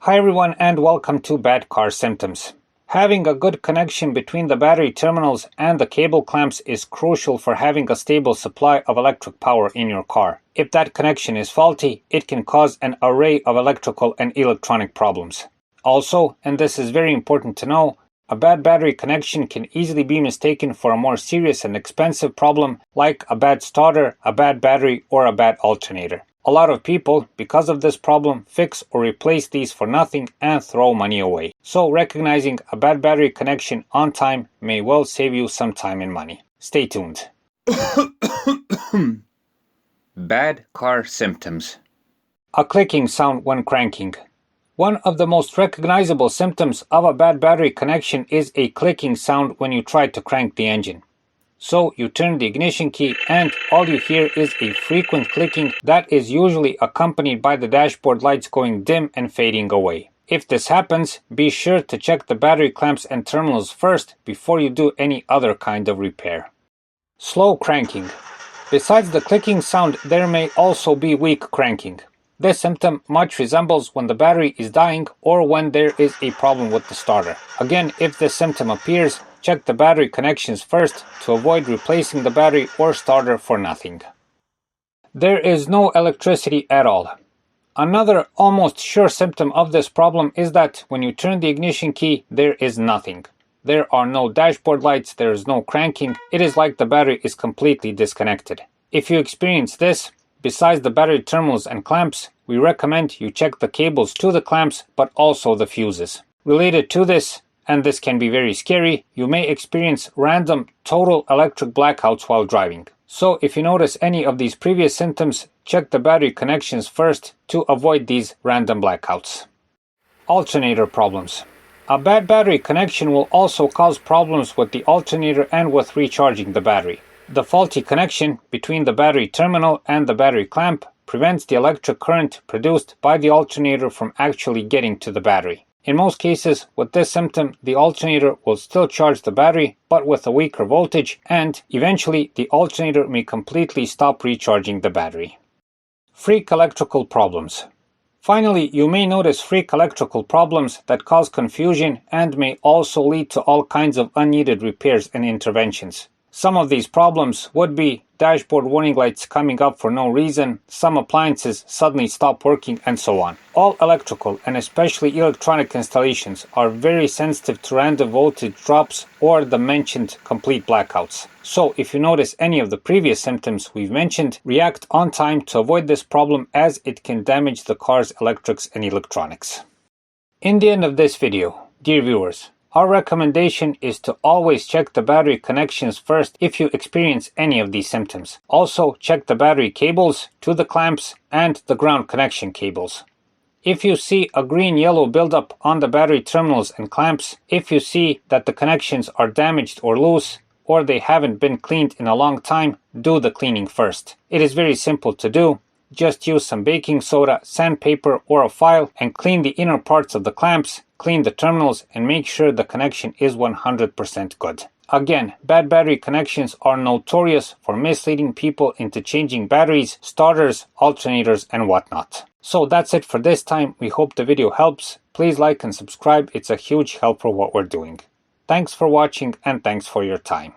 Hi everyone and welcome to Bad Car Symptoms. Having a good connection between the battery terminals and the cable clamps is crucial for having a stable supply of electric power in your car. If that connection is faulty, it can cause an array of electrical and electronic problems. Also, and this is very important to know, a bad battery connection can easily be mistaken for a more serious and expensive problem like a bad starter, a bad battery, or a bad alternator. A lot of people, because of this problem, fix or replace these for nothing and throw money away. So recognizing a bad battery connection on time may well save you some time and money. Stay tuned. Bad car symptoms. A clicking sound when cranking. One of the most recognizable symptoms of a bad battery connection is a clicking sound when you try to crank the engine. So you turn the ignition key and all you hear is a frequent clicking that is usually accompanied by the dashboard lights going dim and fading away. If this happens, be sure to check the battery clamps and terminals first before you do any other kind of repair. Slow cranking. Besides the clicking sound, there may also be weak cranking. This symptom much resembles when the battery is dying or when there is a problem with the starter. Again, if this symptom appears, check the battery connections first to avoid replacing the battery or starter for nothing. There is no electricity at all. Another almost sure symptom of this problem is that when you turn the ignition key, there is nothing. There are no dashboard lights, there is no cranking, it is like the battery is completely disconnected. If you experience this, besides the battery terminals and clamps, we recommend you check the cables to the clamps but also the fuses. Related to this, and this can be very scary, you may experience random total electric blackouts while driving. So if you notice any of these previous symptoms, check the battery connections first to avoid these random blackouts. Alternator problems. A bad battery connection will also cause problems with the alternator and with recharging the battery. The faulty connection between the battery terminal and the battery clamp prevents the electric current produced by the alternator from actually getting to the battery. In most cases, with this symptom, the alternator will still charge the battery, but with a weaker voltage, and eventually the alternator may completely stop recharging the battery. Freak electrical problems. Finally, you may notice freak electrical problems that cause confusion and may also lead to all kinds of unneeded repairs and interventions. Some of these problems would be dashboard warning lights coming up for no reason, some appliances suddenly stop working, and so on. All electrical and especially electronic installations are very sensitive to random voltage drops or the mentioned complete blackouts. So if you notice any of the previous symptoms we've mentioned, react on time to avoid this problem as it can damage the car's electrics and electronics. In the end of this video, dear viewers, our recommendation is to always check the battery connections first if you experience any of these symptoms. Also, check the battery cables to the clamps and the ground connection cables. If you see a green-yellow buildup on the battery terminals and clamps, if you see that the connections are damaged or loose, or they haven't been cleaned in a long time, do the cleaning first. It is very simple to do. Just use some baking soda, sandpaper, or a file and clean the inner parts of the clamps, clean the terminals, and make sure the connection is 100% good. Again, bad battery connections are notorious for misleading people into changing batteries, starters, alternators, and whatnot. So that's it for this time. We hope the video helps. Please like and subscribe. It's a huge help for what we're doing. Thanks for watching and thanks for your time.